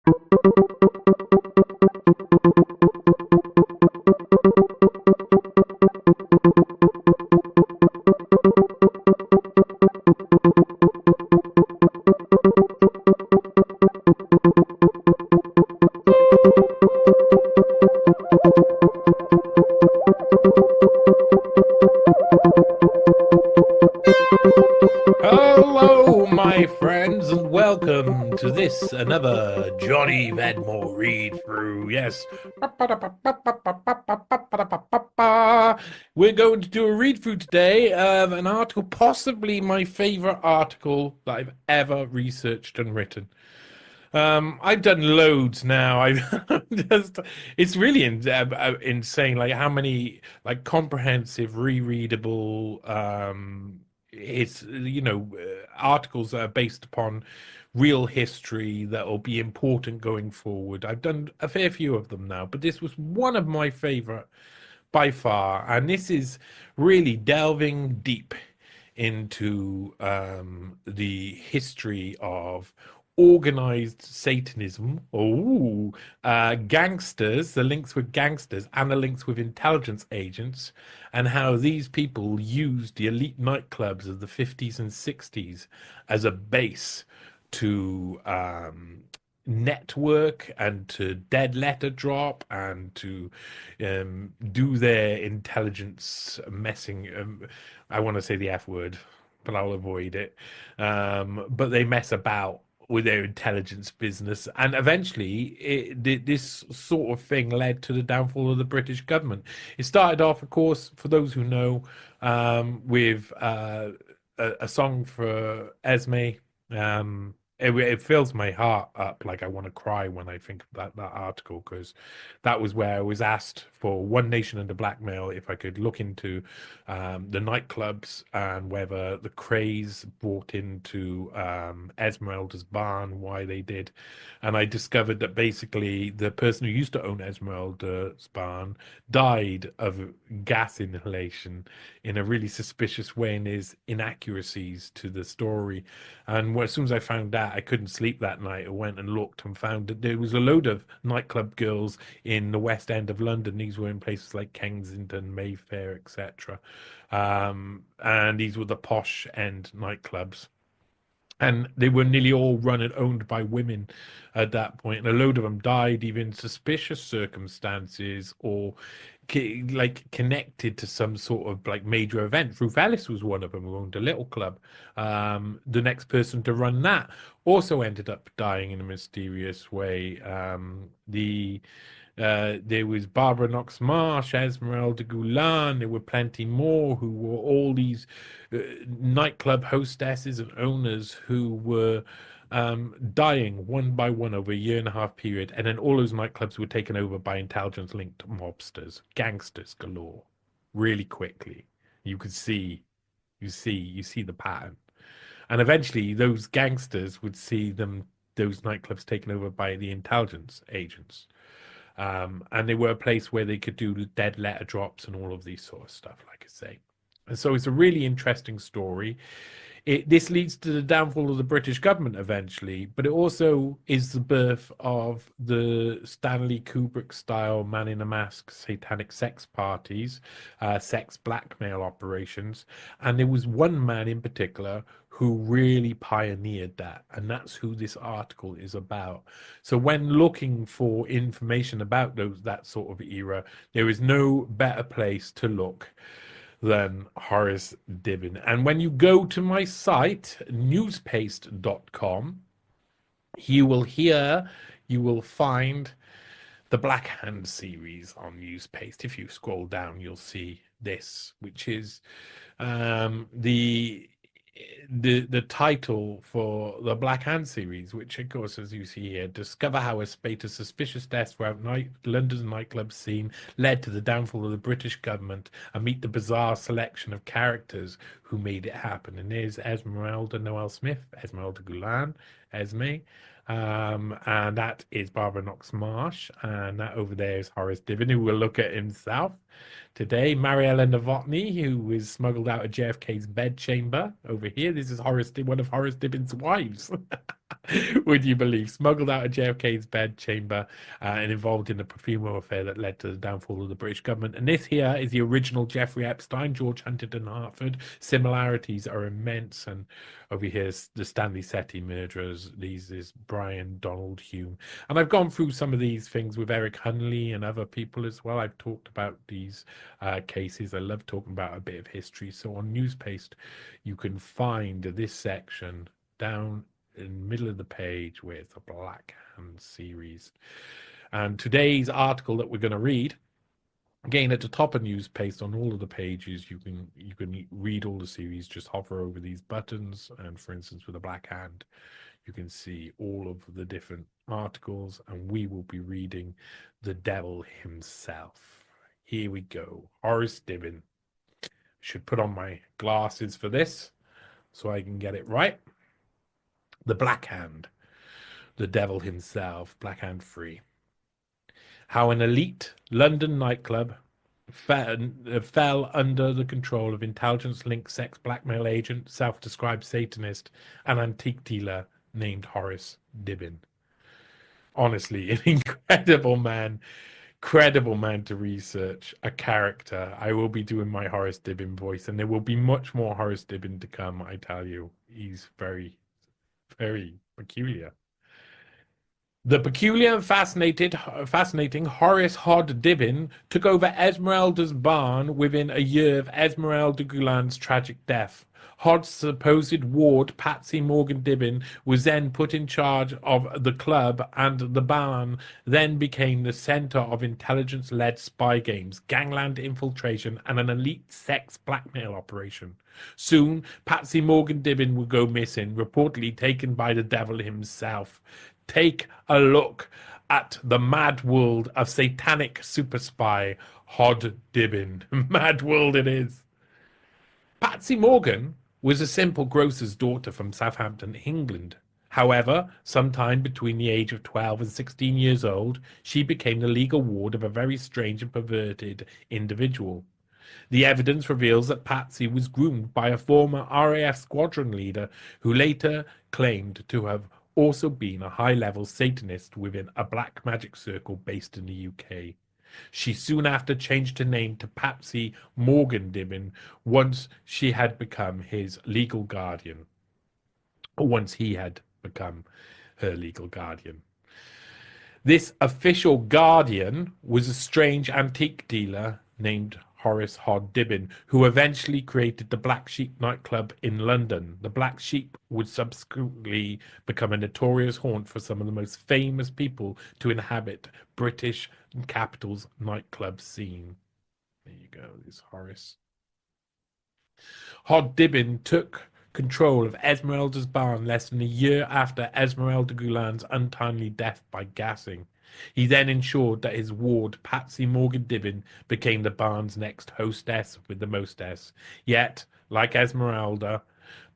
Hello, my friends, and welcome to this another Johnny Vedmore Read Through. Yes, we're going to do a read through today of an article, possibly my favorite article that I've ever researched and written. I've done loads now. I've just, it's really insane, like how many like comprehensive, rereadable, articles that are based upon real history that will be important going forward. I've done a fair few of them now, but this was one of my favorite by far, and this is really delving deep into the history of organized Satanism, gangsters, the links with gangsters, and the links with intelligence agents, and how these people used the elite nightclubs of the 50s and 60s as a base to network and to dead letter drop and to do their intelligence messing. I want to say the F word, but I'll avoid it. But they mess about with their intelligence business, and eventually this sort of thing led to the downfall of the British government. It started off, of course, for those who know, with a song for Esme. It fills my heart up, like I want to cry when I think of that article, because that was where I was asked for One Nation Under Blackmail if I could look into the nightclubs and whether the craze brought into Esmeralda's barn, why they did. And I discovered that basically the person who used to own Esmeralda's barn died of gas inhalation in a really suspicious way, and there's inaccuracies to the story. And as soon as I found that, I couldn't sleep that night. I went and looked and found that there was a load of nightclub girls in the West End of London. These were in places like Kensington, Mayfair, etc. And these were the posh end nightclubs. And they were nearly all run and owned by women at that point. And a load of them died either in suspicious circumstances or like connected to some sort of like major event. Ruth Ellis was one of them who owned a little club. The next person to run that also ended up dying in a mysterious way. There was Barbara Knox Marsh, Esmeralda Gulan. There were plenty more who were all these nightclub hostesses and owners who were dying one by one over a year and a half period. And then all those nightclubs were taken over by intelligence linked mobsters, gangsters galore, really quickly. You could see, you see the pattern. And eventually those gangsters would see those nightclubs taken over by the intelligence agents. And they were a place where they could do dead letter drops and all of these sort of stuff, like I say. And so it's a really interesting story. This leads to the downfall of the British government eventually, but it also is the birth of the Stanley Kubrick style Man in a Mask satanic sex parties, sex blackmail operations. And there was one man in particular who really pioneered that, and that's who this article is about. So when looking for information about that sort of era, there is no better place to look than Horace Dibben. And when you go to my site, newspaste.com, you will find the Black Hand series on Newspaste. If you scroll down, you'll see this, which is the title for the Black Hand series, which of course, as you see here, discover how a spate of suspicious deaths throughout London's nightclub scene led to the downfall of the British government, and meet the bizarre selection of characters who made it happen. And there's Esmeralda Noel Smith, Esmeralda Gulan, Esme, and that is Barbara Knox Marsh, and that over there is Horace Dibben, who will look at himself. Today, Mariella Novotny, who was smuggled out of JFK's bedchamber over here. This is one of Horace Dibben's wives. Would you believe? Smuggled out of JFK's bedchamber and involved in the perfumer affair that led to the downfall of the British government. And this here is the original Jeffrey Epstein, George Huntington Hartford. Similarities are immense. And over here is the Stanley Setti murderers. These is Brian Donald Hume. And I've gone through some of these things with Eric Hunley and other people as well. I've talked about these cases. I love talking about a bit of history. So on Newspaste, you can find this section down in the middle of the page with a Black Hand series. And today's article that we're going to read, again at the top of Newspaste on all of the pages, you can read all the series. Just hover over these buttons, and for instance, with a Black Hand, you can see all of the different articles, and we will be reading The Devil Himself. Here we go. Horace Dibben. Should put on my glasses for this so I can get it right. The Black Hand, the devil himself, Black Hand 3. How an elite London nightclub fell under the control of intelligence-linked sex blackmail agent, self-described Satanist, and antique dealer named Horace Dibben. Honestly, an incredible man to research, a character. I will be doing my Horace Dibben voice, and there will be much more Horace Dibben to come, I tell you. He's very, very peculiar. The peculiar and fascinating Horace Hod Dibben took over Esmeralda's barn within a year of Esmeralda Gouland's tragic death. Hod's supposed ward, Patsy Morgan Dibben, was then put in charge of the club, and the barn then became the center of intelligence-led spy games, gangland infiltration, and an elite sex blackmail operation. Soon, Patsy Morgan Dibben would go missing, reportedly taken by the devil himself. Take a look at the mad world of satanic super spy Hod Dibben. Mad world it is. Patsy Morgan was a simple grocer's daughter from Southampton, England. However, sometime between the age of 12 and 16 years old, she became the legal ward of a very strange and perverted individual. The evidence reveals that Patsy was groomed by a former RAF squadron leader who later claimed to have also been a high-level Satanist within a black magic circle based in the UK. She soon after changed her name to Patsy Morgan Dibben once she had become his legal guardian. Or once he had become her legal guardian. This official guardian was a strange antique dealer named Horace Hod Dibben, who eventually created the Black Sheep nightclub in London. The Black Sheep would subsequently become a notorious haunt for some of the most famous people to inhabit British capital's nightclub scene. There you go, this Horace. Hod Dibben took control of Esmeralda's barn less than a year after Esmeralda Gouland's untimely death by gassing. He then ensured that his ward, Patsy Morgan Dibben, became the barn's next hostess with the mostess. Yet, like Esmeralda,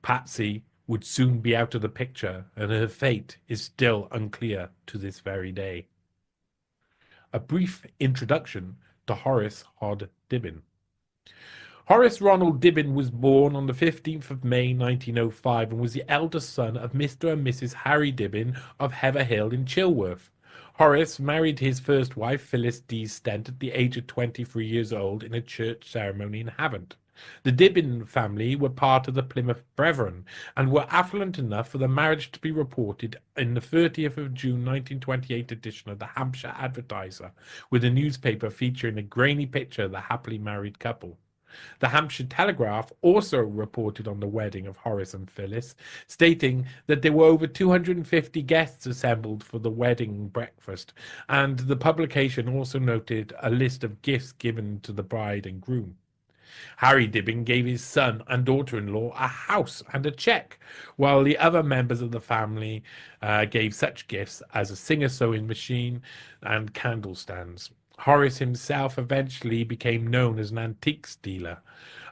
Patsy would soon be out of the picture, and her fate is still unclear to this very day. A brief introduction to Horace Hod Dibben. Horace Ronald Dibben was born on the 15th of May 1905 and was the eldest son of Mr. and Mrs. Harry Dibben of Heatherhill in Chilworth. Horace married his first wife, Phyllis D. Stent, at the age of 23 years old in a church ceremony in Havant. The Dibben family were part of the Plymouth Brethren and were affluent enough for the marriage to be reported in the 30th of June 1928 edition of the Hampshire Advertiser, with a newspaper featuring a grainy picture of the happily married couple. The Hampshire Telegraph also reported on the wedding of Horace and Phyllis, stating that there were over 250 guests assembled for the wedding breakfast, and the publication also noted a list of gifts given to the bride and groom. Harry Dibben gave his son and daughter-in-law a house and a cheque, while the other members of the family gave such gifts as a Singer sewing machine and candle stands. Horace himself eventually became known as an antiques dealer,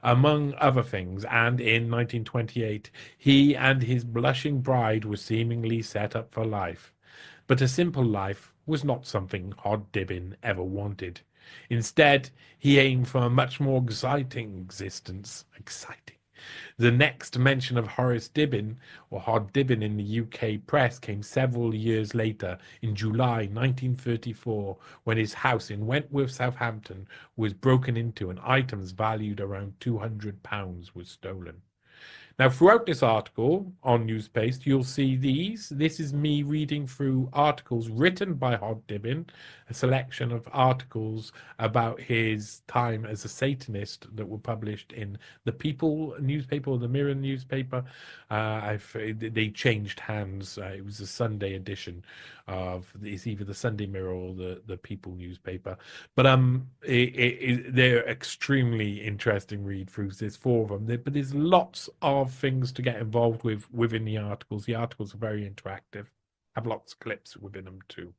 among other things, and in 1928 he and his blushing bride were seemingly set up for life. But a simple life was not something Hod Dibben ever wanted. Instead, he aimed for a much more exciting existence. Exciting. The next mention of Horace Dibben, or Hod Dibben, in the UK press came several years later, in July 1934, when his house in Wentworth, Southampton, was broken into and items valued around £200 were stolen. Now, throughout this article on Newspaste, you'll see these. This is me reading through articles written by Hod Dibben, a selection of articles about his time as a Satanist that were published in the People newspaper or the Mirror newspaper. They changed hands. It was a Sunday edition of it's either the Sunday Mirror or the People newspaper. But they're extremely interesting read throughs. There's four of them, but there's lots of things to get involved with within the articles. The articles are very interactive, have lots of clips within them too.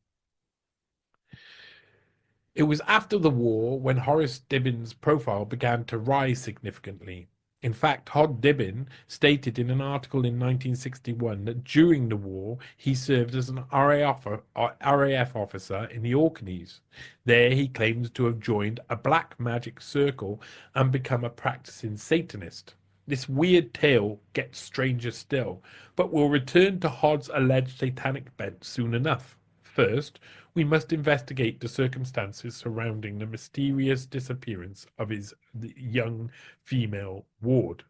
It was after the war when Horace Dibben's profile began to rise significantly. In fact, Hod Dibben stated in an article in 1961 that during the war he served as an RAF officer in the Orkneys. There he claims to have joined a black magic circle and become a practicing Satanist. This weird tale gets stranger still, but we'll return to Hod's alleged satanic bent soon enough. First, we must investigate the circumstances surrounding the mysterious disappearance of his young female ward.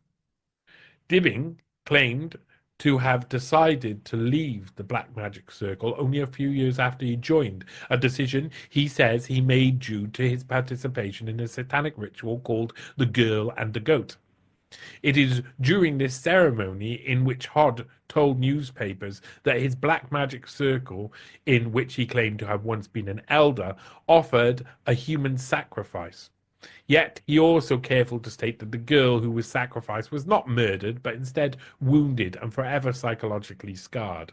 Dibben claimed to have decided to leave the Black Magic Circle only a few years after he joined, a decision he says he made due to his participation in a satanic ritual called the Girl and the Goat. It is during this ceremony in which Hod told newspapers that his black magic circle, in which he claimed to have once been an elder, offered a human sacrifice. Yet he also careful to state that the girl who was sacrificed was not murdered, but instead wounded and forever psychologically scarred.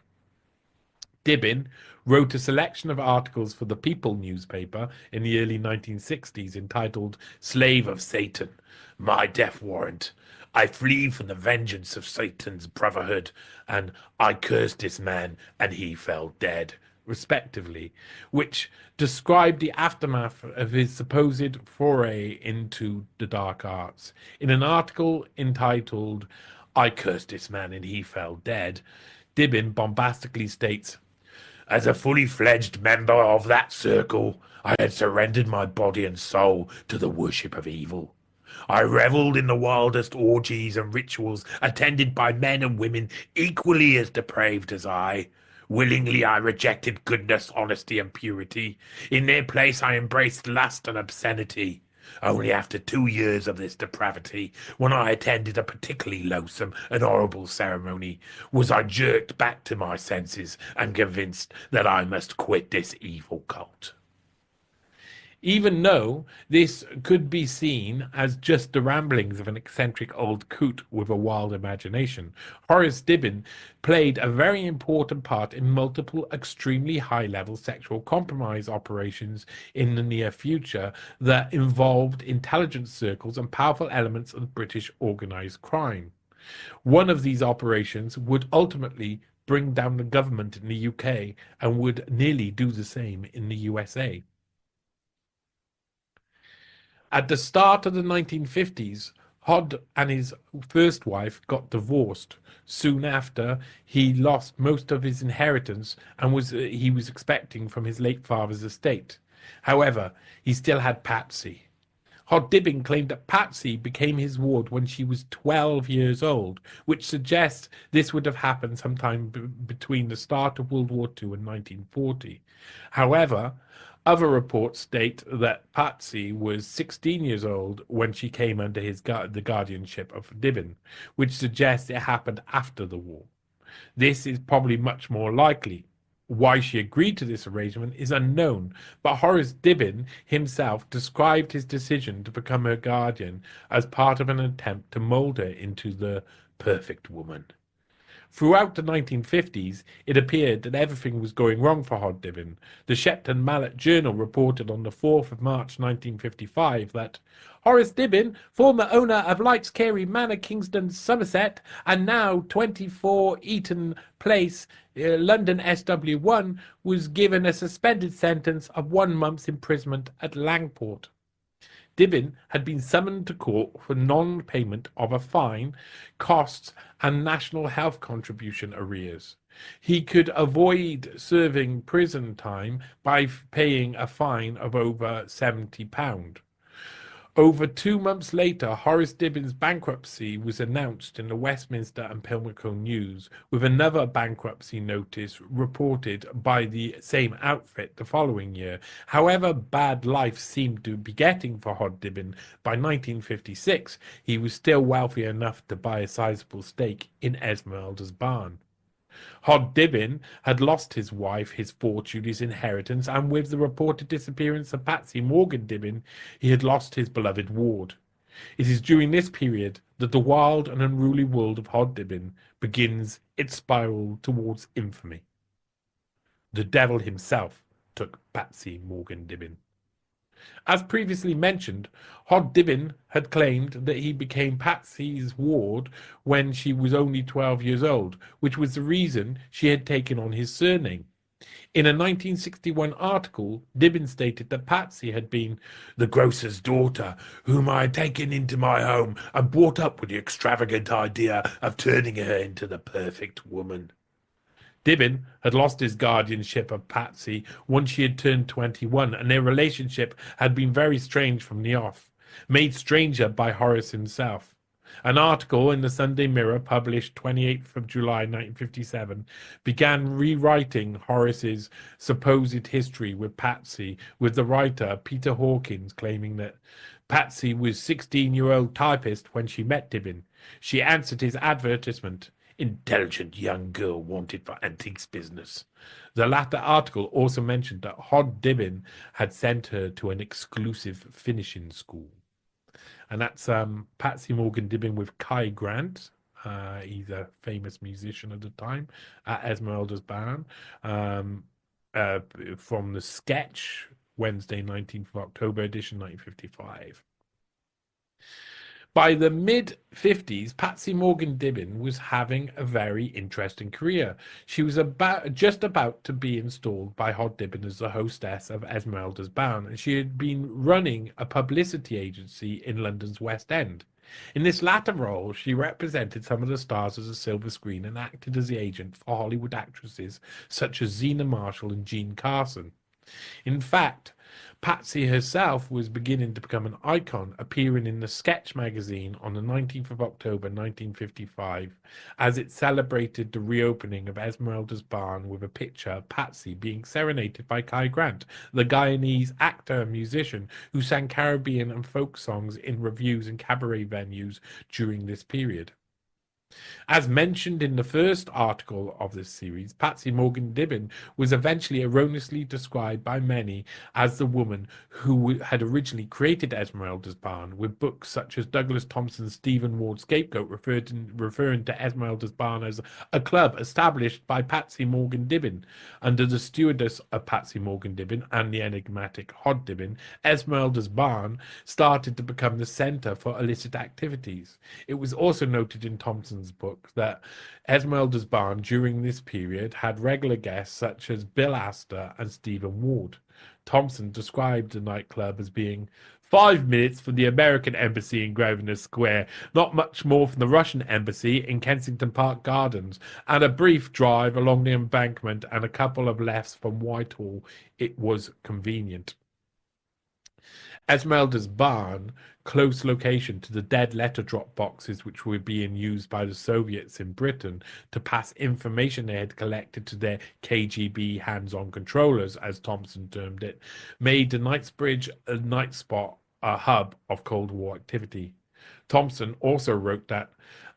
Dibben wrote a selection of articles for the People newspaper in the early 1960s entitled Slave of Satan, My Death Warrant. I flee from the vengeance of Satan's brotherhood, and I cursed this man, and he fell dead, respectively, which described the aftermath of his supposed foray into the dark arts. In an article entitled I Cursed This Man and He Fell Dead, Dibben bombastically states, as a fully fledged member of that circle, I had surrendered my body and soul to the worship of evil. I revelled in the wildest orgies and rituals attended by men and women equally as depraved as I. Willingly I rejected goodness, honesty, and purity. In their place I embraced lust and obscenity. Only after 2 years of this depravity, when I attended a particularly loathsome and horrible ceremony, was I jerked back to my senses and convinced that I must quit this evil cult. Even though this could be seen as just the ramblings of an eccentric old coot with a wild imagination, Horace Dibben played a very important part in multiple extremely high-level sexual compromise operations in the near future that involved intelligence circles and powerful elements of British organised crime. One of these operations would ultimately bring down the government in the UK and would nearly do the same in the USA. At the start of the 1950s, Hod and his first wife got divorced. Soon after, he lost most of his inheritance and he was expecting from his late father's estate. However, he still had Patsy. Hod Dibben claimed that Patsy became his ward when she was 12 years old, which suggests this would have happened sometime between the start of World War II and 1940. However, other reports state that Patsy was 16 years old when she came under the guardianship of Dibben, which suggests it happened after the war. This is probably much more likely. Why she agreed to this arrangement is unknown, but Horace Dibben himself described his decision to become her guardian as part of an attempt to mold her into the perfect woman. Throughout the 1950s, it appeared that everything was going wrong for Hod Dibben. The Shepton Mallet Journal reported on the 4th of March 1955 that Horace Dibben, former owner of Lights Carey Manor, Kingston, Somerset, and now 24 Eaton Place, London SW1, was given a suspended sentence of 1 month's imprisonment at Langport. Dibben had been summoned to court for non-payment of a fine, costs, and national health contribution arrears. He could avoid serving prison time by paying a fine of over £70. Over 2 months later, Horace Dibben's bankruptcy was announced in the Westminster and Pimlico News, with another bankruptcy notice reported by the same outfit the following year. However bad life seemed to be getting for Hod Dibben, by 1956 he was still wealthy enough to buy a sizable stake in Esmeralda's barn. Hod Dibben had lost his wife, his fortune, his inheritance, and with the reported disappearance of Patsy Morgan Dibben, he had lost his beloved ward. It is during this period that the wild and unruly world of Hod Dibben begins its spiral towards infamy. The devil himself took Patsy Morgan Dibben. As previously mentioned, Hod Dibben had claimed that he became Patsy's ward when she was only 12 years old, which was the reason she had taken on his surname. In a 1961 article, Dibben stated that Patsy had been the grocer's daughter, whom I had taken into my home and brought up with the extravagant idea of turning her into the perfect woman. Dibben had lost his guardianship of Patsy once she had turned 21, and their relationship had been very strange from the off, made stranger by Horace himself. An article in the Sunday Mirror, published 28th of July 1957, began rewriting Horace's supposed history with Patsy, with the writer Peter Hawkins claiming that Patsy was a 16-year-old typist when she met Dibben. She answered his advertisement, intelligent young girl wanted for antiques business. The latter article also mentioned that Hod Dibben had sent her to an exclusive finishing school. And that's Patsy Morgan Dibben with Kai Grant. He's a famous musician at the time at Esmeralda's Barn. From the sketch, Wednesday, 19th of October edition, 1955. By the mid-50s, Patsy Morgan Dibben was having a very interesting career. She was just about to be installed by Hod Dibben as the hostess of Esmeralda's Barn, and she had been running a publicity agency in London's West End. In this latter role, she represented some of the stars of the silver screen and acted as the agent for Hollywood actresses such as Zena Marshall and Jean Carson. In fact, Patsy herself was beginning to become an icon, appearing in the Sketch magazine on the 19th of October 1955 as it celebrated the reopening of Esmeralda's Barn with a picture of Patsy being serenaded by Kai Grant, the Guyanese actor and musician who sang Caribbean and folk songs in revues and cabaret venues during this period. As mentioned in the first article of this series, Patsy Morgan Dibben was eventually erroneously described by many as the woman who had originally created Esmeralda's Barn, with books such as Douglas Thompson's Stephen Ward Scapegoat referring to Esmeralda's Barn as a club established by Patsy Morgan Dibben. Under the stewardess of Patsy Morgan Dibben and the enigmatic Hod Dibben, Esmeralda's Barn started to become the center for illicit activities. It was also noted in Thompson's book that Esmeralda's Barn during this period had regular guests such as Bill Astor and Stephen Ward. Thompson described the nightclub as being 5 minutes from the American Embassy in Grosvenor Square, not much more from the Russian Embassy in Kensington Park Gardens, and a brief drive along the embankment and a couple of lefts from Whitehall. It was convenient. Esmeralda's Barn, close location to the dead letter drop boxes which were being used by the Soviets in Britain to pass information they had collected to their KGB hands-on controllers, as Thompson termed it, made the Knightsbridge night spot a hub of Cold War activity. Thompson also wrote that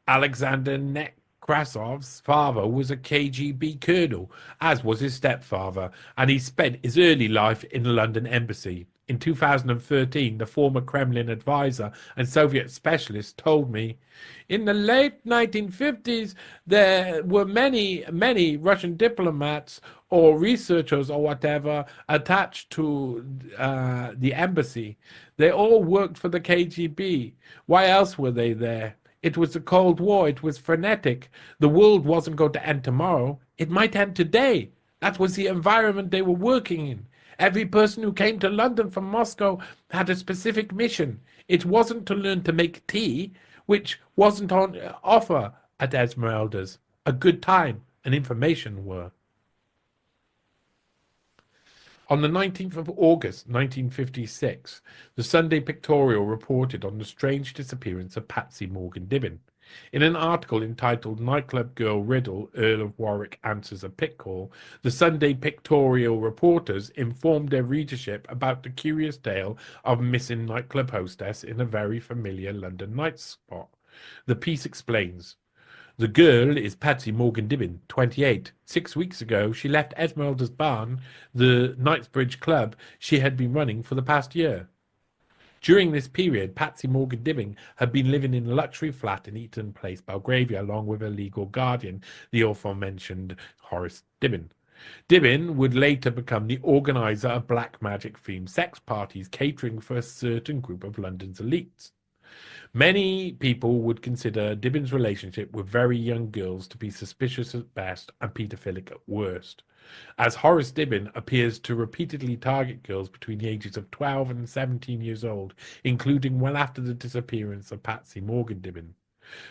Alexander Nekrasov's father was a KGB colonel, as was his stepfather, and he spent his early life in the London Embassy. In 2013, the former Kremlin advisor and Soviet specialist told me, in the late 1950s, there were many Russian diplomats or researchers or whatever attached to the embassy. They all worked for the KGB. Why else were they there? It was the Cold War. It was frenetic. The world wasn't going to end tomorrow. It might end today. That was the environment they were working in. Every person who came to London from Moscow had a specific mission. It wasn't to learn to make tea, which wasn't on offer at Esmeralda's. A good time and information were. On the 19th of August 1956, the Sunday Pictorial reported on the strange disappearance of Patsy Morgan Dibben. In an article entitled Nightclub Girl Riddle, Earl of Warwick Answers a Pit Call, the Sunday Pictorial reporters informed their readership about the curious tale of missing nightclub hostess in a very familiar London night spot. The piece explains. The girl is Patsy Morgan Dibben, 28. 6 weeks ago, she left Esmeralda's Barn, the Knightsbridge club she had been running for the past year. During this period, Patsy Morgan Dibben had been living in a luxury flat in Eaton Place, Belgravia, along with her legal guardian, the aforementioned Horace Dibben. Dibben would later become the organizer of black magic-themed sex parties catering for a certain group of London's elites. Many people would consider Dibben's relationship with very young girls to be suspicious at best and paedophilic at worst, as Horace Dibben appears to repeatedly target girls between the ages of 12 and 17 years old, including well after the disappearance of Patsy Morgan Dibben.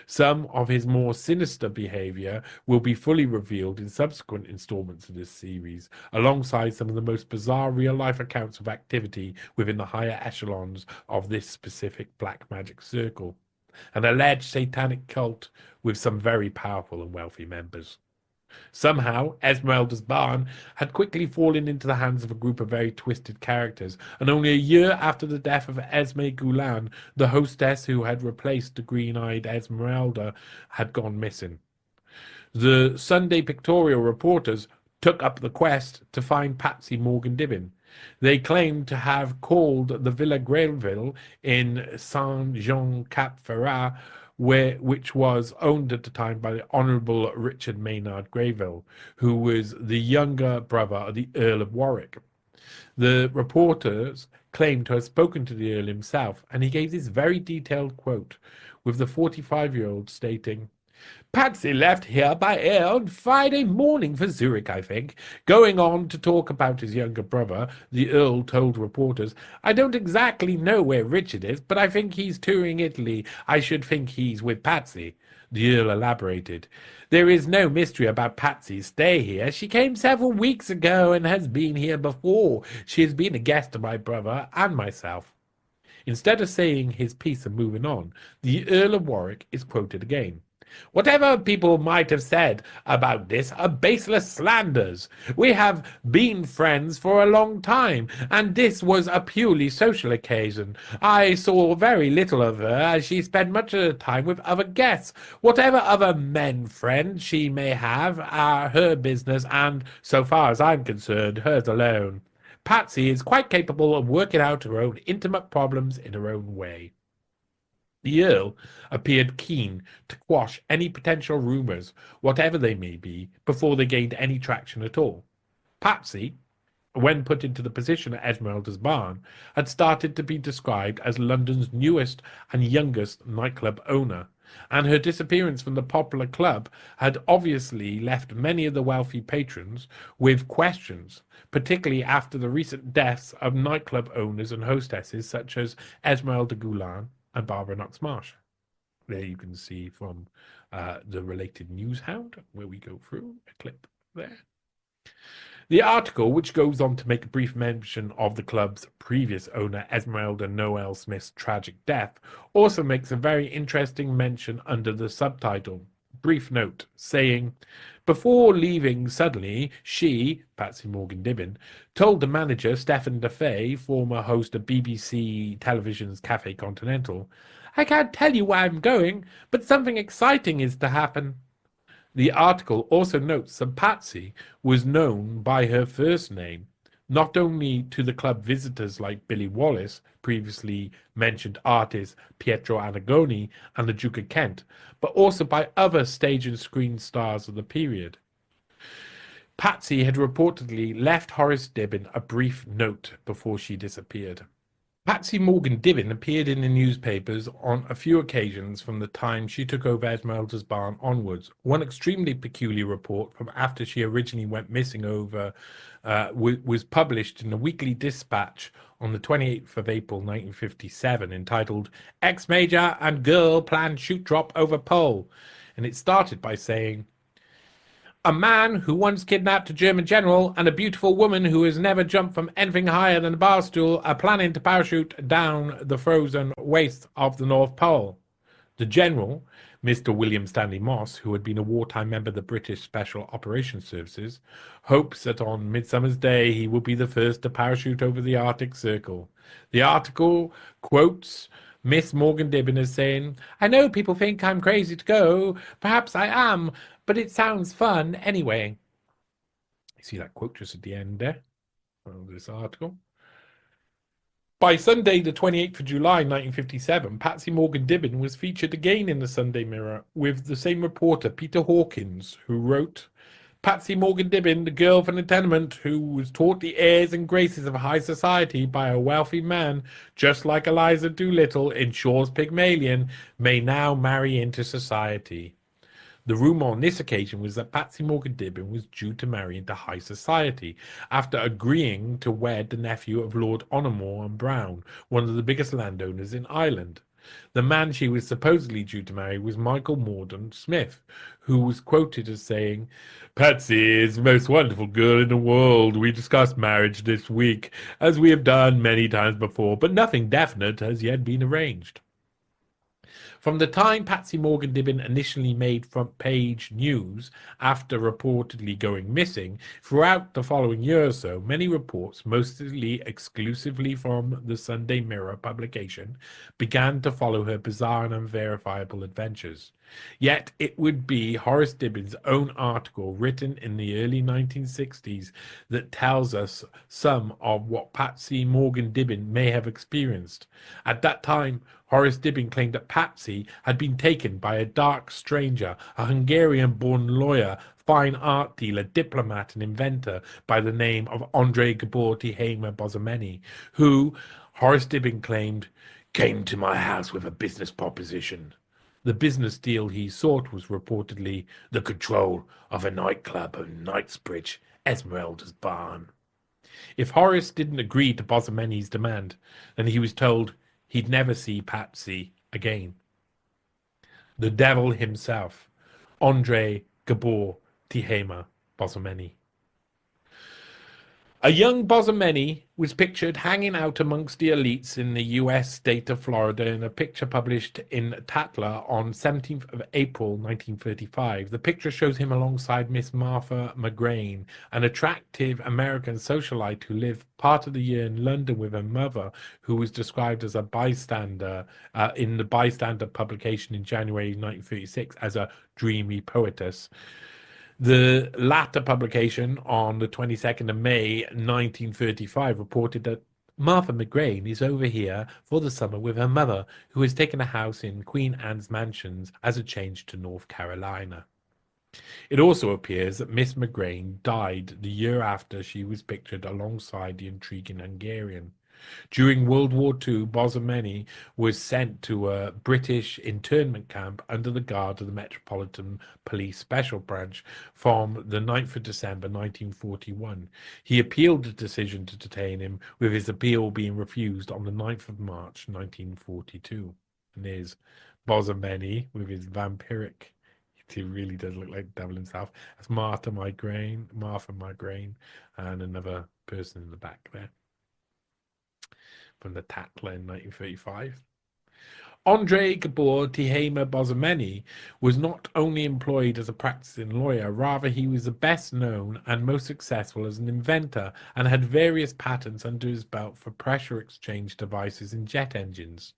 Some of his more sinister behavior will be fully revealed in subsequent installments of this series, alongside some of the most bizarre real-life accounts of activity within the higher echelons of this specific black magic circle, an alleged satanic cult with some very powerful and wealthy members. Somehow, Esmeralda's Barn had quickly fallen into the hands of a group of very twisted characters, and only a year after the death of Esme Goulan, the hostess who had replaced the green-eyed Esmeralda, had gone missing. The Sunday Pictorial reporters took up the quest to find Patsy Morgan Dibben. They claimed to have called the Villa Greville in Saint-Jean-Cap-Ferrat, which was owned at the time by the Honourable Richard Maynard Greville, who was the younger brother of the Earl of Warwick. The reporters claimed to have spoken to the Earl himself, and he gave this very detailed quote, with the 45-year-old stating, Patsy left here by air on Friday morning for Zurich, I think. Going on to talk about his younger brother, the Earl told reporters, I don't exactly know where Richard is, but I think he's touring Italy. I should think he's with Patsy. The Earl elaborated. There is no mystery about Patsy's stay here. She came several weeks ago and has been here before. She has been a guest of my brother and myself. Instead of saying his piece and moving on, the Earl of Warwick is quoted again. Whatever people might have said about this are baseless slanders. We have been friends for a long time, and this was a purely social occasion. I saw very little of her, as she spent much of the time with other guests. Whatever other men friends she may have are her business, and, so far as I'm concerned, hers alone. Patsy is quite capable of working out her own intimate problems in her own way. The Earl appeared keen to quash any potential rumours, whatever they may be, before they gained any traction at all. Patsy, when put into the position at Esmeralda's Barn, had started to be described as London's newest and youngest nightclub owner, and her disappearance from the popular club had obviously left many of the wealthy patrons with questions, particularly after the recent deaths of nightclub owners and hostesses such as Esmeralda Goulan and Barbara Knox-Marsh. There you can see from the related news hound, where we go through a clip there. The article, which goes on to make a brief mention of the club's previous owner, Esmeralda Noel Smith's tragic death, also makes a very interesting mention under the subtitle, brief note, saying, before leaving suddenly, she, Patsy Morgan Dibben, told the manager, Stephen DeFay, former host of BBC Television's Café Continental, I can't tell you where I'm going, but something exciting is to happen. The article also notes that Patsy was known by her first name, not only to the club visitors like Billy Wallace, previously mentioned artists Pietro Annigoni and the Duke of Kent, but also by other stage and screen stars of the period. Patsy had reportedly left Horace Dibben a brief note before she disappeared. Patsy Morgan Dibben appeared in the newspapers on a few occasions from the time she took over Esmeralda's barn onwards. One extremely peculiar report from after she originally went missing was published in the Weekly Dispatch on the 28th of April 1957, entitled "Ex-Major and Girl Plan Shoot Drop Over Pole." And it started by saying, "A man who once kidnapped a German general and a beautiful woman who has never jumped from anything higher than a bar stool are planning to parachute down the frozen wastes of the North Pole." The general, Mr. William Stanley Moss, who had been a wartime member of the British Special Operations Services, hopes that on Midsummer's Day he will be the first to parachute over the Arctic Circle. The article quotes Miss Morgan Dibben as saying, "I know people think I'm crazy to go. Perhaps I am, but it sounds fun anyway." You see that quote just at the end there of this article. By Sunday, the 28th of July, 1957, Patsy Morgan Dibben was featured again in the Sunday Mirror with the same reporter, Peter Hawkins, who wrote, "Patsy Morgan Dibben, the girl from the tenement who was taught the airs and graces of high society by a wealthy man, just like Eliza Doolittle in Shaw's Pygmalion, may now marry into society." The rumor on this occasion was that Patsy Morgan Dibben was due to marry into high society after agreeing to wed the nephew of Lord Honormore and Brown, one of the biggest landowners in Ireland. The man she was supposedly due to marry was Michael Mordaunt Smith, who was quoted as saying, "Patsy is the most wonderful girl in the world. We discussed marriage this week, as we have done many times before, but nothing definite has yet been arranged." From the time Patsy Morgan Dibben initially made front page news after reportedly going missing, throughout the following year or so, many reports, mostly exclusively from the Sunday Mirror publication, began to follow her bizarre and unverifiable adventures. Yet it would be Horace Dibben's own article written in the early 1960s that tells us some of what Patsy Morgan Dibben may have experienced. At that time, Horace Dibben claimed that Patsy had been taken by a dark stranger, a Hungarian-born lawyer, fine art dealer, diplomat, and inventor by the name of Andrei Gabor Tihema Bozomeni, who, Horace Dibben claimed, came to my house with a business proposition. The business deal he sought was reportedly the control of a nightclub in Knightsbridge, Esmeralda's barn. If Horace didn't agree to Bozomeni's demand, then he was told he'd never see Patsy again. The devil himself, Andrei Gabor Tihema Bozomeni. A young Bozomeni was pictured hanging out amongst the elites in the U.S. state of Florida in a picture published in Tatler on 17th of April 1935. The picture shows him alongside Miss Martha McGrane, an attractive American socialite who lived part of the year in London with her mother, who was described as a bystander in the Bystander publication in January 1936 as a dreamy poetess. The latter publication on the 22nd of May 1935 reported that Martha McGrane is over here for the summer with her mother, who has taken a house in Queen Anne's Mansions as a change to North Carolina. It also appears that Miss McGrane died the year after she was pictured alongside the intriguing Hungarian. During World War II, Bozomeni was sent to a British internment camp under the guard of the Metropolitan Police Special Branch from the 9th of December 1941. He appealed the decision to detain him, with his appeal being refused on the 9th of March 1942. And there's Bozomeni with his vampiric. He really does look like the devil himself. That's Martha Migraine, and another person in the back there from the Tatler in 1935. Andrei Gabor Tihema Bozomeni was not only employed as a practicing lawyer, rather he was the best known and most successful as an inventor and had various patents under his belt for pressure exchange devices in jet engines.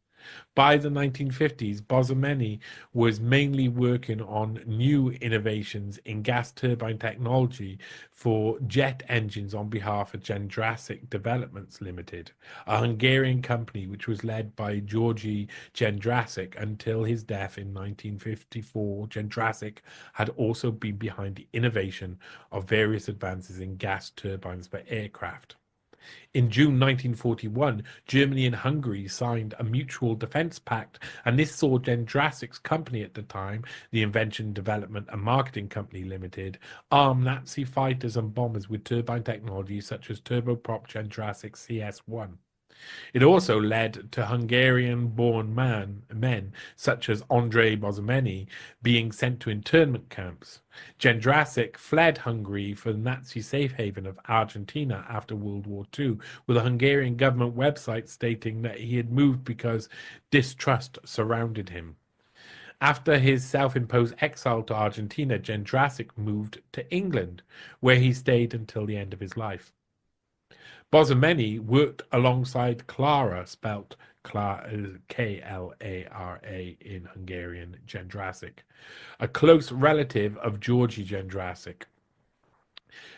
By the 1950s, Bosameni was mainly working on new innovations in gas turbine technology for jet engines on behalf of Gendrasek Developments Limited, a Hungarian company which was led by Georgy Gendrasek until his death in 1954. Gendrasek had also been behind the innovation of various advances in gas turbines for aircraft. In June 1941, Germany and Hungary signed a mutual defense pact, and this saw Gendrasic's company at the time, the Invention, Development and Marketing Company Limited, arm Nazi fighters and bombers with turbine technology such as turboprop Gendrasic CS-1. It also led to Hungarian-born men such as Andrei Bozomeny being sent to internment camps. Gendrasik fled Hungary for the Nazi safe haven of Argentina after World War II, with a Hungarian government website stating that he had moved because distrust surrounded him. After his self-imposed exile to Argentina, Gendrasik moved to England, where he stayed until the end of his life. Bozomeny worked alongside Klara, spelt Klara in Hungarian, Gendrasik, a close relative of Georgy Gendrasik,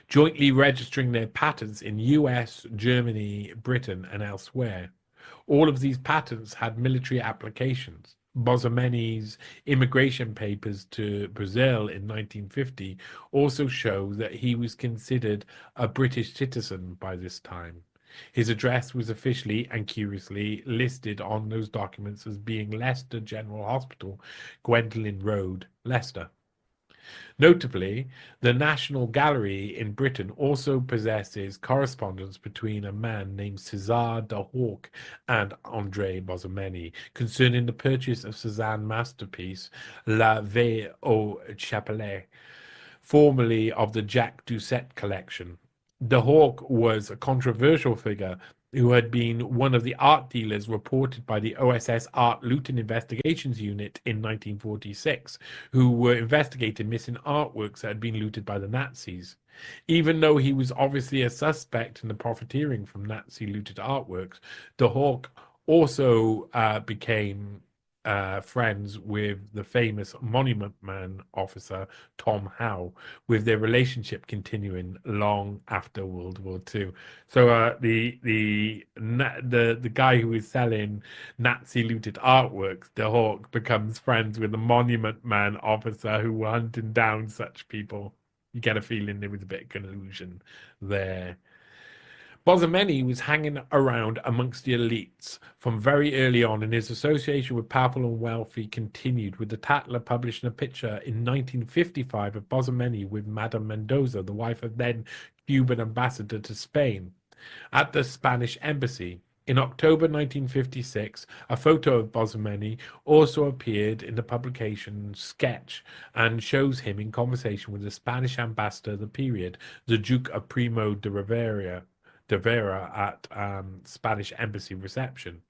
jointly registering their patents in US, Germany, Britain, and elsewhere. All of these patents had military applications. Bosomeny's immigration papers to Brazil in 1950 also show that he was considered a British citizen by this time. His address was officially and curiously listed on those documents as being Leicester General Hospital, Gwendolyn Road, Leicester. Notably, the National Gallery in Britain also possesses correspondence between a man named César de Hawk and André Bozomeny concerning the purchase of Cézanne's masterpiece La Veille au Chapelet, formerly of the Jacques Doucet collection. De Hawk was a controversial figure who had been one of the art dealers reported by the OSS Art Loot and Investigations Unit in 1946, who were investigating missing artworks that had been looted by the Nazis. Even though he was obviously a suspect in the profiteering from Nazi looted artworks, De Hawk also became friends with the famous Monument Man officer Tom Howe, with their relationship continuing long after World War II. So the guy who is selling Nazi looted artworks, De Hawk, becomes friends with the Monument Man officer who were hunting down such people. You get a feeling there was a bit of collusion there. Bozomeny was hanging around amongst the elites from very early on, and his association with powerful and wealthy continued, with the Tatler publishing a picture in 1955 of Bozomeny with Madame Mendoza, the wife of then Cuban ambassador to Spain, at the Spanish embassy. In October 1956, a photo of Bozomeny also appeared in the publication Sketch and shows him in conversation with the Spanish ambassador of the period, the Duke of Primo de Vera at Spanish embassy reception.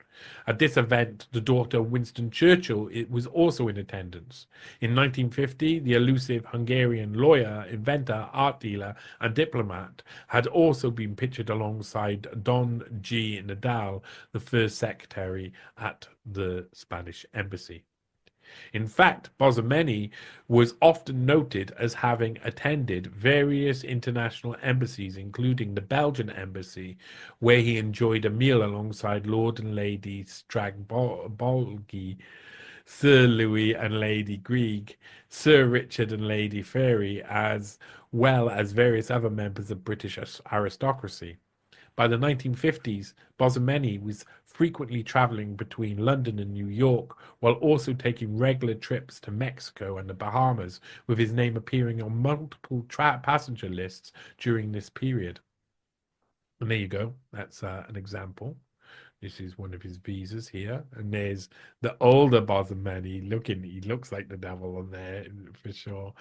At this event, the daughter of Winston Churchill was also in attendance. In 1950, the elusive Hungarian lawyer, inventor, art dealer, and diplomat had also been pictured alongside Don G. Nadal, the first secretary at the Spanish embassy. In fact, Bozomeny was often noted as having attended various international embassies, including the Belgian embassy, where he enjoyed a meal alongside Lord and Lady Stragbolgi, Sir Louis and Lady Grieg, Sir Richard and Lady Ferry, as well as various other members of British aristocracy. By the 1950s, Bozomeny was frequently traveling between London and New York, while also taking regular trips to Mexico and the Bahamas, with his name appearing on multiple passenger lists during this period. And there you go. That's an example. This is one of his visas here. And there's the older Bozomeny looking, he looks like the devil on there for sure.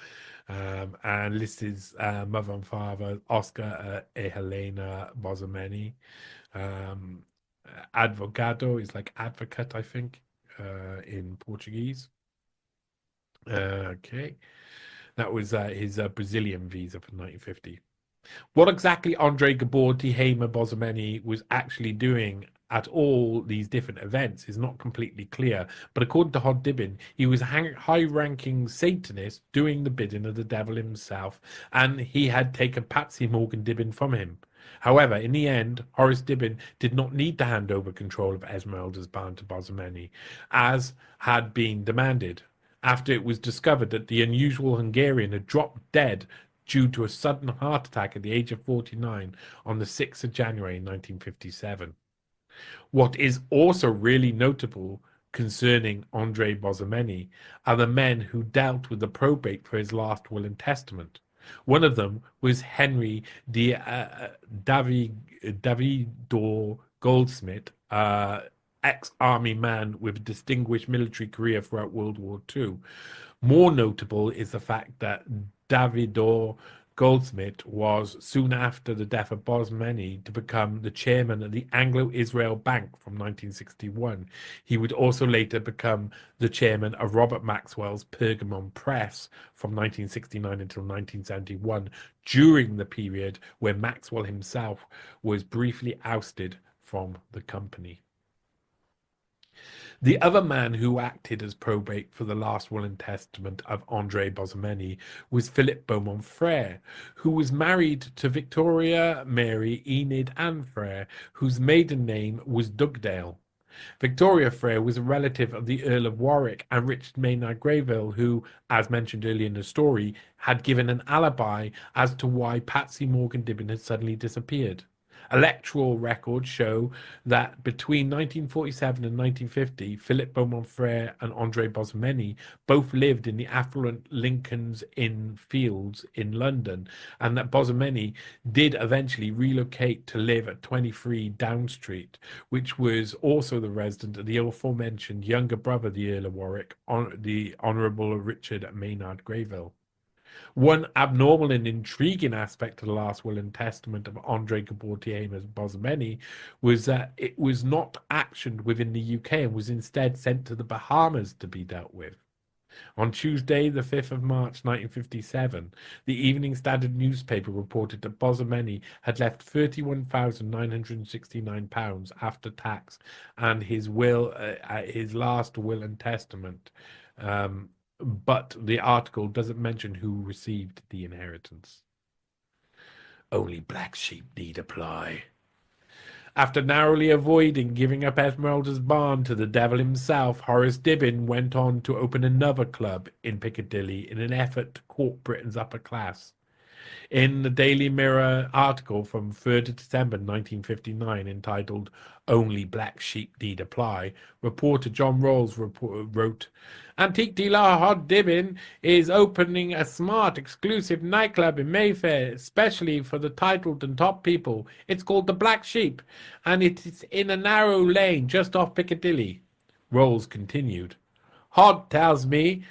And this is mother and father, Oscar e Helena Bozomeny. Advogado is like advocate, I think, in Portuguese. Okay. That was his Brazilian visa for 1950. What exactly Andre Gabor Hamer Bozomeny was actually doing at all these different events is not completely clear, but according to Hod Dibben, he was a high-ranking Satanist doing the bidding of the devil himself, and he had taken Patsy Morgan Dibben from him. However, in the end, Horace Dibben did not need to hand over control of Esmeralda's barn to Bosomeni, as had been demanded, after it was discovered that the unusual Hungarian had dropped dead due to a sudden heart attack at the age of 49 on the 6th of January 1957. What is also really notable concerning Andrei Bosomeni are the men who dealt with the probate for his last will and testament. One of them was Henry Davidor Goldsmith, ex-army man with a distinguished military career throughout World War II. More notable is the fact that Davidor Goldsmith was, soon after the death of Bosomeni, to become the chairman of the Anglo-Israel Bank from 1961. He would also later become the chairman of Robert Maxwell's Pergamon Press from 1969 until 1971, during the period where Maxwell himself was briefly ousted from the company. The other man who acted as probate for the last will and testament of André Bosomeni was Philip Beaumont Frere, who was married to Victoria Mary Enid Anne Frere, whose maiden name was Dugdale. Victoria Frere was a relative of the Earl of Warwick and Richard Maynard Greville, who, as mentioned earlier in the story, had given an alibi as to why Patsy Morgan Dibben had suddenly disappeared. Electoral records show that between 1947 and 1950, Philip Beaumont Frere and André Bosomeni both lived in the affluent Lincoln's Inn Fields in London, and that Bosomeni did eventually relocate to live at 23 Down Street, which was also the residence of the aforementioned younger brother of the Earl of Warwick, the Honourable Richard Maynard Greville. One abnormal and intriguing aspect of the last will and testament of André Gabortier Bosomeni was that it was not actioned within the UK and was instead sent to the Bahamas to be dealt with. On Tuesday, the 5th of March 1957, the Evening Standard newspaper reported that Bosomeni had left £31,969 after tax and his last will and testament. But the article doesn't mention who received the inheritance. Only black sheep need apply. After narrowly avoiding giving up Esmeralda's barn to the devil himself, Horace Dibben went on to open another club in Piccadilly in an effort to court Britain's upper class. In the Daily Mirror article from 3rd of December 1959 entitled Only Black Sheep Need Apply, reporter John Rawls wrote, Antique dealer Hod Dibben is opening a smart, exclusive nightclub in Mayfair, especially for the titled and top people. It's called the Black Sheep, and it is in a narrow lane just off Piccadilly. Rawls continued, Hod tells me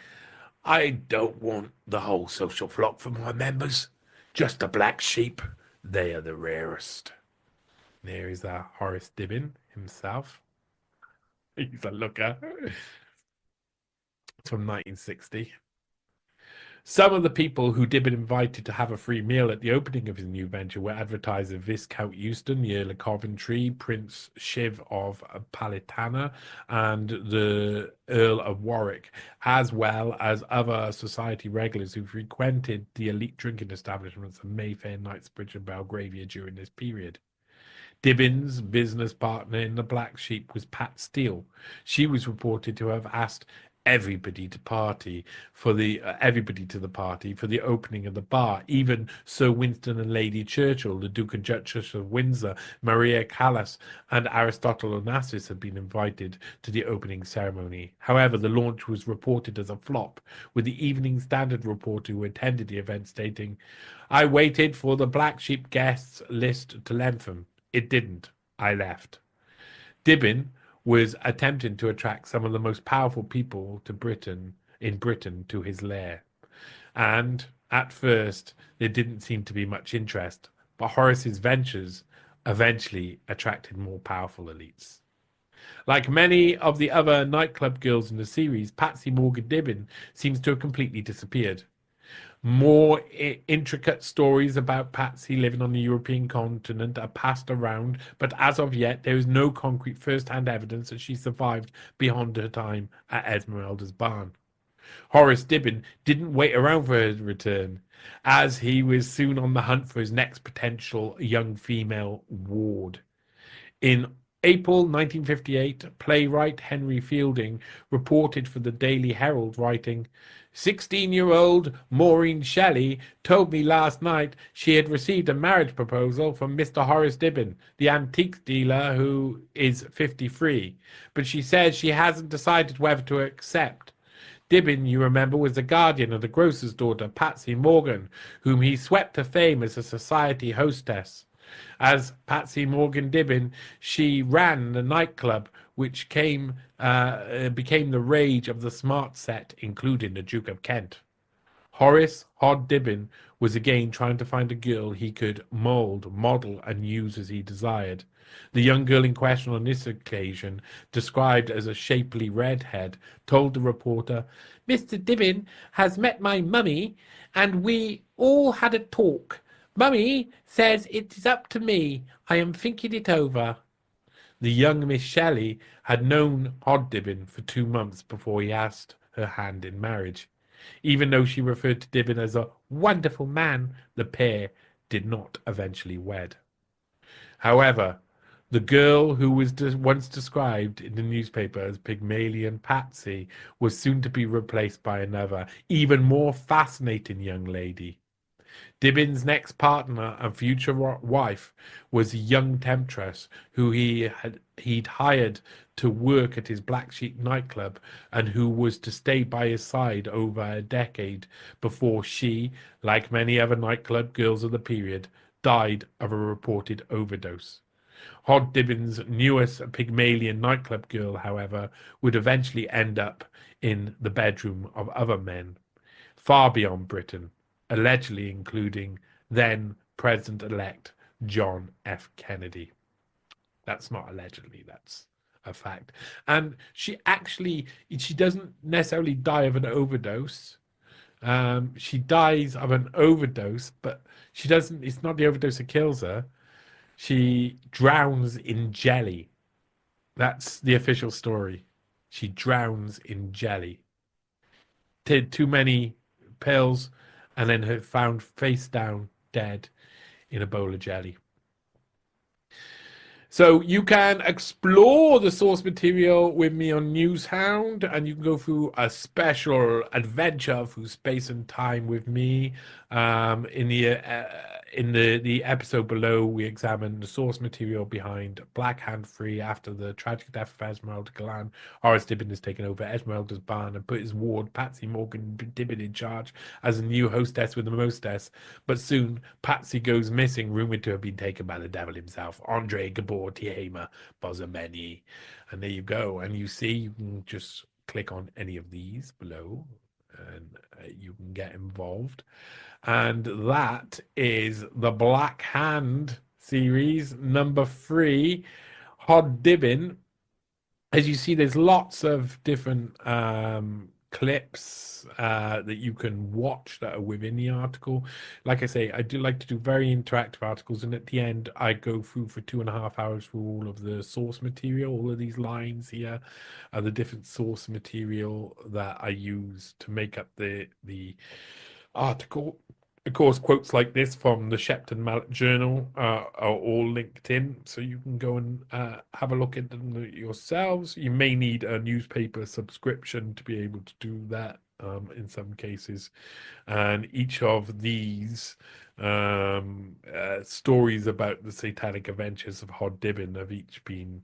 I don't want the whole social flock for my members. Just the black sheep. They are the rarest. There is Horace Dibben himself. He's a looker. It's from 1960. Some of the people who Dibben invited to have a free meal at the opening of his new venture were advertisers Viscount Euston, the Earl of Coventry, Prince Shiv of Palitana, and the Earl of Warwick, as well as other society regulars who frequented the elite drinking establishments of Mayfair, Knightsbridge, and Belgravia during this period. Dibben's business partner in the Black Sheep was Pat Steele. She was reported to have asked everybody to the party for the opening of the bar. Even Sir Winston and Lady Churchill, the Duke and Duchess of Windsor, Maria Callas, and Aristotle Onassis had been invited to the opening ceremony. However, the launch was reported as a flop, with the Evening Standard reporter who attended the event stating, "I waited for the Black Sheep guests list to lengthen. It didn't. I left." Dibben was attempting to attract some of the most powerful people to Britain to his lair. And at first, there didn't seem to be much interest, but Horace's ventures eventually attracted more powerful elites. Like many of the other nightclub girls in the series, Patsy Morgan Dibben seems to have completely disappeared. More intricate stories about Patsy living on the European continent are passed around, but as of yet, there is no concrete first-hand evidence that she survived beyond her time at Esmeralda's barn. Horace Dibben didn't wait around for her return, as he was soon on the hunt for his next potential young female ward. In April 1958, playwright Henry Fielding reported for the Daily Herald, writing, 16-year-old Maureen Shelley told me last night she had received a marriage proposal from Mr. Horace Dibben, the antiques dealer who is 53, but she says she hasn't decided whether to accept. Dibben, you remember, was the guardian of the grocer's daughter, Patsy Morgan, whom he swept to fame as a society hostess. As Patsy Morgan Dibben, she ran the nightclub, which became the rage of the smart set, including the Duke of Kent. Horace Hod Dibben was again trying to find a girl he could mould, model, and use as he desired. The young girl in question on this occasion, described as a shapely redhead, told the reporter, Mr. Dibben has met my mummy, and we all had a talk. Mummy says it is up to me. I am thinking it over. The young Miss Shelley had known Hod Dibben for 2 months before he asked her hand in marriage. Even though she referred to Dibben as a wonderful man, the pair did not eventually wed. However, the girl who was once described in the newspaper as Pygmalion Patsy was soon to be replaced by another, even more fascinating young lady. Dibben's next partner and future wife was a young temptress who he'd hired to work at his Black Sheep nightclub and who was to stay by his side over a decade before she, like many other nightclub girls of the period, died of a reported overdose. Hod Dibben's newest Pygmalion nightclub girl, however, would eventually end up in the bedroom of other men, far beyond Britain, allegedly including then President-elect John F. Kennedy. That's not allegedly, that's a fact. And she doesn't necessarily die of an overdose. She dies of an overdose, but she doesn't, it's not the overdose that kills her. She drowns in jelly. That's the official story. She drowns in jelly. Did too many pills and then her found face down dead in a bowl of jelly. So you can explore the source material with me on Newshound, and you can go through a special adventure through space and time with me. In the episode below, we examine the source material behind Black Hand Free after the tragic death of Esmeralda Galan. Horace Dibben has taken over Esmeralda's barn and put his ward, Patsy Morgan Dibben, in charge as a new hostess with the mostess. But soon, Patsy goes missing, rumored to have been taken by the devil himself, Andre Gabor Tiema Bozameni. And there you go. And you see, you can just click on any of these below and you can get involved. And that is the Black Hand series number 3, Hod Dibben. As you see, there's lots of different clips that you can watch that are within the article. Like I say, I do like to do very interactive articles, and at the end I go through for 2.5 hours through all of the source material. All of these lines here are the different source material that I use to make up the article. Of course, quotes like this from the Shepton Mallet Journal are all linked in, so you can go and have a look at them yourselves. You may need a newspaper subscription to be able to do that in some cases. And each of these stories about the satanic adventures of Hod Dibben have each been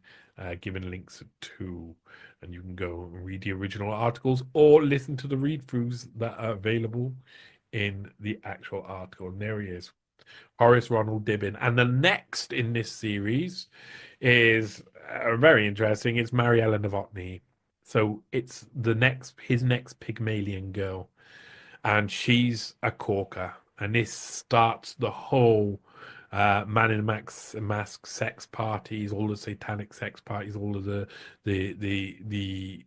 given links to. And you can go and read the original articles or listen to the read-throughs that are available in the actual article. And there he is, Horace Ronald Dibben. And the next in this series is very interesting. It's Mariella Novotny. So it's his next Pygmalion girl, and she's a corker. And this starts the whole Man in Mask sex parties, all the satanic sex parties, all of the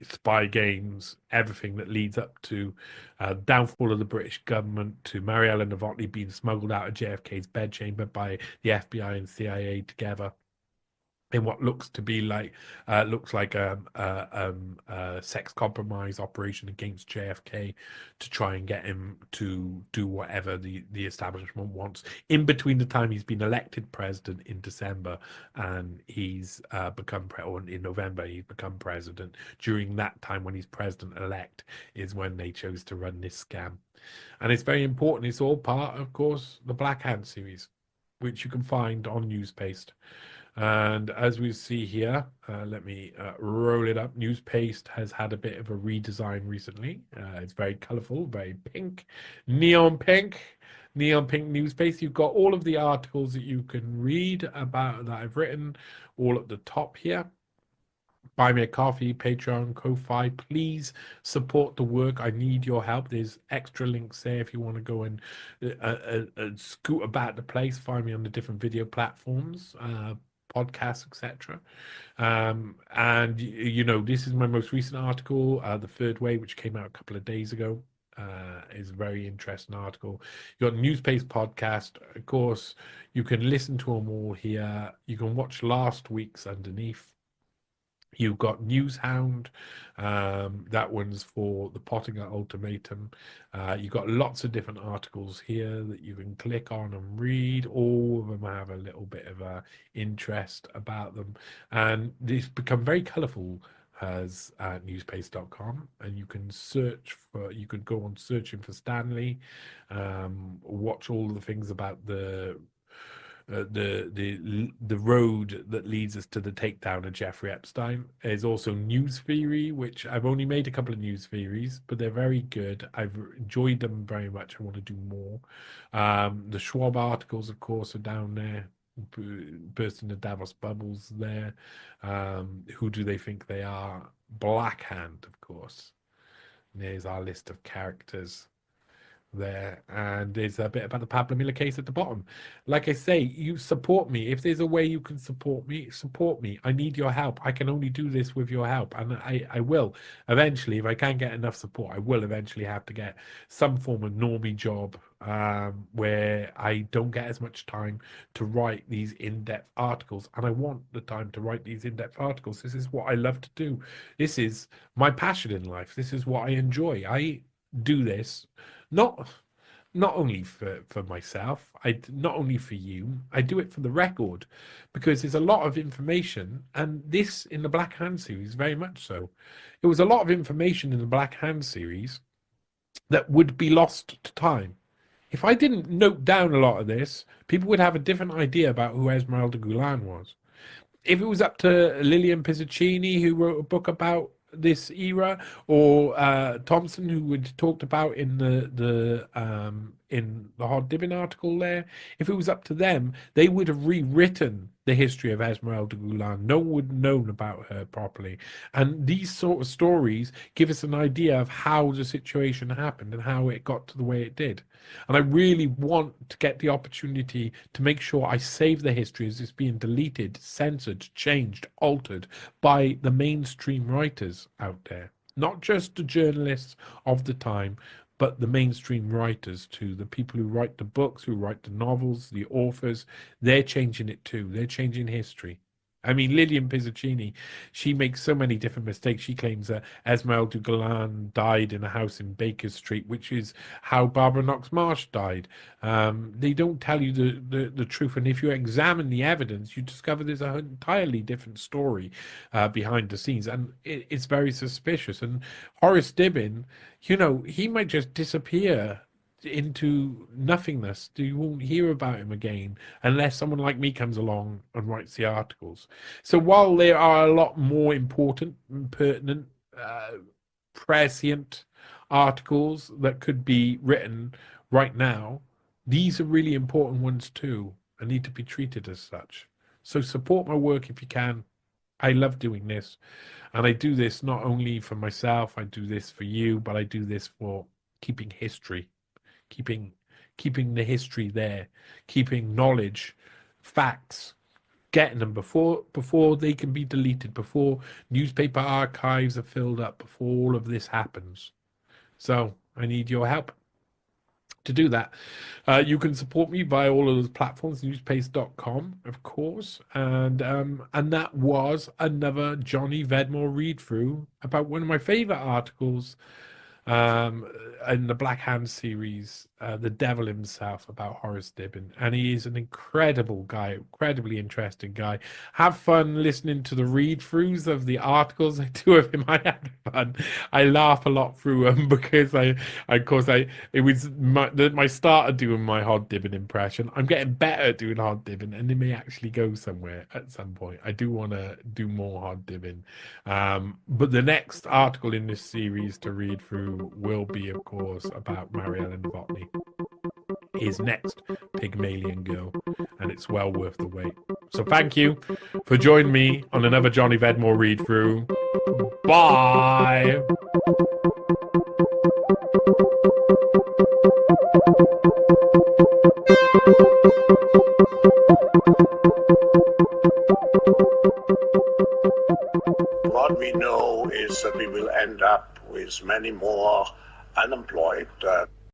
spy games, everything that leads up to downfall of the British government, to Mariella Novotny being smuggled out of JFK's bedchamber by the FBI and CIA together in what looks to be like a sex compromise operation against JFK to try and get him to do whatever the establishment wants. In between the time he's been elected president in December and he's or in November he's become president. During that time when he's president elect is when they chose to run this scam, and it's very important. It's all part, of course, the Black Hand series, which you can find on Newspaste. And as we see here, let me roll it up. Newspaste has had a bit of a redesign recently. It's very colorful, very pink, neon pink, neon pink Newspaste. You've got all of the articles that you can read about that I've written all at the top here. Buy me a coffee, Patreon, Ko-Fi. Please support the work. I need your help. There's extra links there if you want to go and scoot about the place. Find me on the different video platforms, podcasts, etc. And you know, this is my most recent article, The Third Way, which came out a couple of days ago. Is a very interesting article. You got Newspace podcast, of course. You can listen to them all here. You can watch last week's underneath. You've got Newshound, that one's for the Pottinger Ultimatum. You've got lots of different articles here that you can click on and read. All of them have a little bit of interest about them. And these become very colourful as newspace.com, and you can you could go on searching for Stanley, watch all the things about the road that leads us to the takedown of Jeffrey Epstein. There's also News Theory, which I've only made a couple of news theories, but they're very good. I've enjoyed them very much. I want to do more. The Schwab articles, of course, are down there. Bursting the Davos bubbles there. Who do they think they are? Black Hand, of course. And there's our list of characters there, and there's a bit about the Pablo Miller case at the bottom. Like I say, you support me. If there's a way you can support me, support me. I need your help. I can only do this with your help, and I will eventually, if I can't get enough support, I will eventually have to get some form of normie job where I don't get as much time to write these in-depth articles, and I want the time to write these in-depth articles. This is what I love to do. This is my passion in life. This is what I enjoy. I do this not only for myself, not only for you. I do it for the record because there's a lot of information, and this in the Black Hand series very much so. It was a lot of information in the Black Hand series that would be lost to time. If I didn't note down a lot of this, people would have a different idea about who Esmeralda Gulen was. If it was up to Lillian Pizzacchini, who wrote a book about this era, or Thompson, who we talked about in the Hod Dibben article there, if it was up to them, they would have rewritten the history of Esmeralda Gulen. No one would have known about her properly. And these sort of stories give us an idea of how the situation happened and how it got to the way it did. And I really want to get the opportunity to make sure I save the history as it's being deleted, censored, changed, altered by the mainstream writers out there. Not just the journalists of the time, but the mainstream writers too, the people who write the books, who write the novels, the authors. They're changing it too. They're changing history. I mean, Lillian Pizzacchini, she makes so many different mistakes. She claims that Esmeralda Gulen died in a house in Baker Street, which is how Barbara Knox Marsh died. They don't tell you the truth. And if you examine the evidence, you discover there's an entirely different story behind the scenes. And it's very suspicious. And Horace Dibben, you know, he might just disappear into nothingness. You won't hear about him again unless someone like me comes along and writes the articles. So while there are a lot more important, pertinent, prescient articles that could be written right now, these are really important ones too and need to be treated as such. So support my work if you can. I love doing this, and I do this not only for myself, I do this for you, but I do this for keeping history, keeping the history there, keeping knowledge facts, getting them before they can be deleted, before newspaper archives are filled up, before all of this happens. So I need your help to do that. You can support me via all of those platforms, newspace.com, of course. And that was another Johnny Vedmore read through about one of my favorite articles in the Black Hand series, The Devil Himself, about Horace Dibben. And he is an incredible guy, incredibly interesting guy. Have fun listening to the read-throughs of the articles I do of him. I had fun. I laugh a lot through them because it was my start of doing my Hod Dibben impression. I'm getting better at doing Hod Dibben, and it may actually go somewhere at some point. I do want to do more Hod Dibben. But the next article in this series to read through will be, of course, about Marielle Novotny, his next Pygmalion girl, and it's well worth the wait. So thank you for joining me on another Johnny Vedmore read through. Bye. What we know is that we will end up with many more unemployed